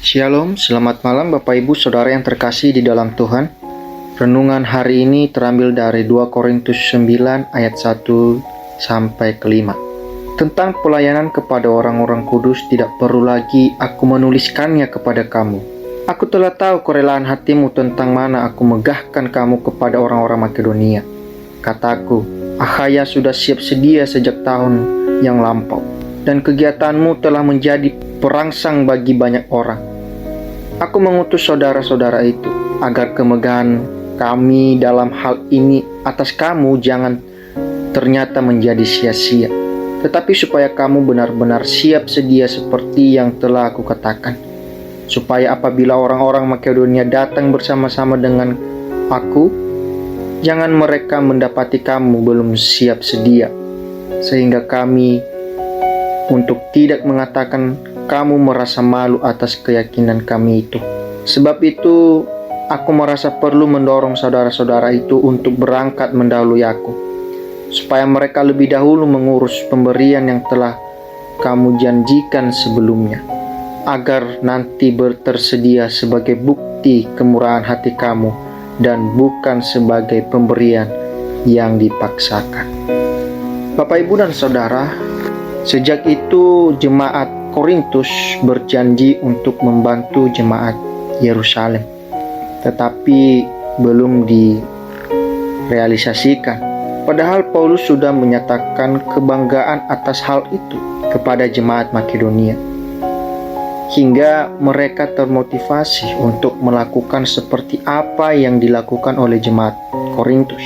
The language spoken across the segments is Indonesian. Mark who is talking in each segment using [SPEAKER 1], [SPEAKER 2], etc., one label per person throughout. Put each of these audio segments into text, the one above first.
[SPEAKER 1] Shalom, selamat malam Bapak Ibu Saudara yang terkasih di dalam Tuhan. Renungan hari ini terambil dari 2 Korintus 9 ayat 1 sampai ke 5. Tentang pelayanan kepada orang-orang kudus tidak perlu lagi aku menuliskannya kepada kamu. Aku telah tahu kerelaan hatimu tentang mana aku megahkan kamu kepada orang-orang Makedonia. Kataku, Akhaya sudah siap sedia sejak tahun yang lampau, dan kegiatanmu telah menjadi perangsang bagi banyak orang. Aku mengutus saudara-saudara itu agar kemegahan kami dalam hal ini atas kamu jangan ternyata menjadi sia-sia, tetapi supaya kamu benar-benar siap sedia seperti yang telah aku katakan, supaya apabila orang-orang Makedonia datang bersama-sama dengan aku, jangan mereka mendapati kamu belum siap sedia, sehingga kami untuk tidak mengatakan kamu merasa malu atas keyakinan kami itu. Sebab itu, aku merasa perlu mendorong saudara-saudara itu untuk berangkat mendahului aku, supaya mereka lebih dahulu mengurus pemberian yang telah kamu janjikan sebelumnya, agar nanti tersedia sebagai bukti kemurahan hati kamu dan bukan sebagai pemberian yang dipaksakan. Bapak, Ibu, dan Saudara, sejak itu jemaat Korintus berjanji untuk membantu jemaat Yerusalem, tetapi belum direalisasikan. Padahal Paulus sudah menyatakan kebanggaan atas hal itu kepada jemaat Makedonia, hingga mereka termotivasi untuk melakukan seperti apa yang dilakukan oleh jemaat Korintus.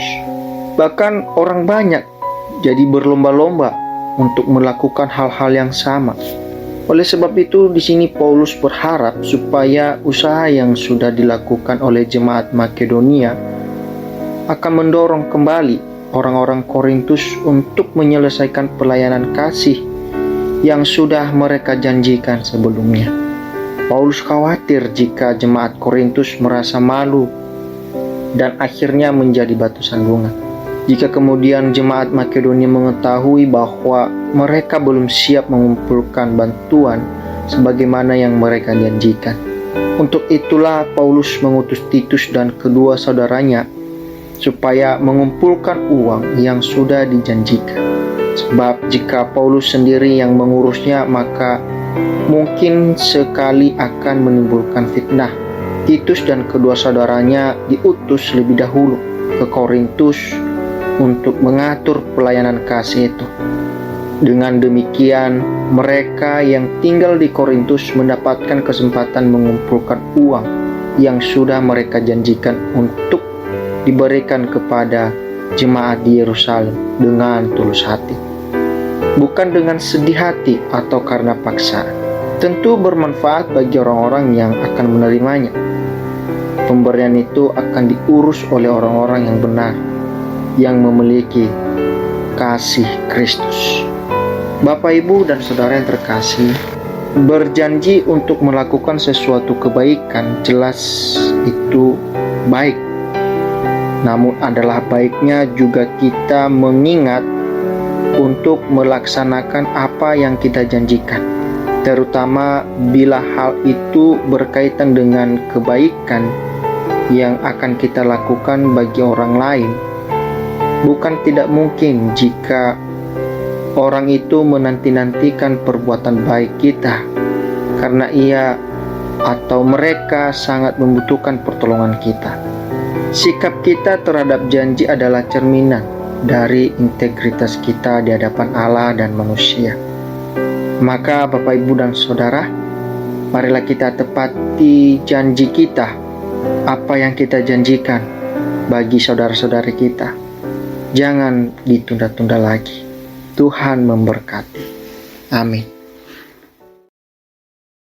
[SPEAKER 1] Bahkan orang banyak jadi berlomba-lomba untuk melakukan hal-hal yang sama. Oleh sebab itu, di sini Paulus berharap supaya usaha yang sudah dilakukan oleh jemaat Makedonia akan mendorong kembali orang-orang Korintus untuk menyelesaikan pelayanan kasih yang sudah mereka janjikan sebelumnya. Paulus khawatir jika jemaat Korintus merasa malu dan akhirnya menjadi batu sandungan. Jika kemudian jemaat Makedonia mengetahui bahwa mereka belum siap mengumpulkan bantuan sebagaimana yang mereka janjikan. Untuk itulah Paulus mengutus Titus dan kedua saudaranya supaya mengumpulkan uang yang sudah dijanjikan. Sebab jika Paulus sendiri yang mengurusnya, maka mungkin sekali akan menimbulkan fitnah. Titus dan kedua saudaranya diutus lebih dahulu ke Korintus untuk mengatur pelayanan kasih itu. Dengan demikian, mereka yang tinggal di Korintus mendapatkan kesempatan mengumpulkan uang yang sudah mereka janjikan untuk diberikan kepada jemaat di Yerusalem dengan tulus hati, bukan dengan sedih hati atau karena paksaan. Tentu bermanfaat bagi orang-orang yang akan menerimanya. Pemberian itu akan diurus oleh orang-orang yang benar, yang memiliki kasih Kristus. Bapak, Ibu, dan Saudara yang terkasih, berjanji untuk melakukan sesuatu kebaikan jelas itu baik. Namun adalah baiknya juga kita mengingat untuk melaksanakan apa yang kita janjikan, terutama bila hal itu berkaitan dengan kebaikan yang akan kita lakukan bagi orang lain. Bukan tidak mungkin jika orang itu menanti-nantikan perbuatan baik kita karena ia atau mereka sangat membutuhkan pertolongan kita. Sikap kita terhadap janji adalah cerminan dari integritas kita di hadapan Allah dan manusia. Maka Bapak, Ibu, dan Saudara, marilah kita tepati janji kita, apa yang kita janjikan bagi saudara-saudari kita. Jangan ditunda-tunda lagi. Tuhan memberkati. Amin.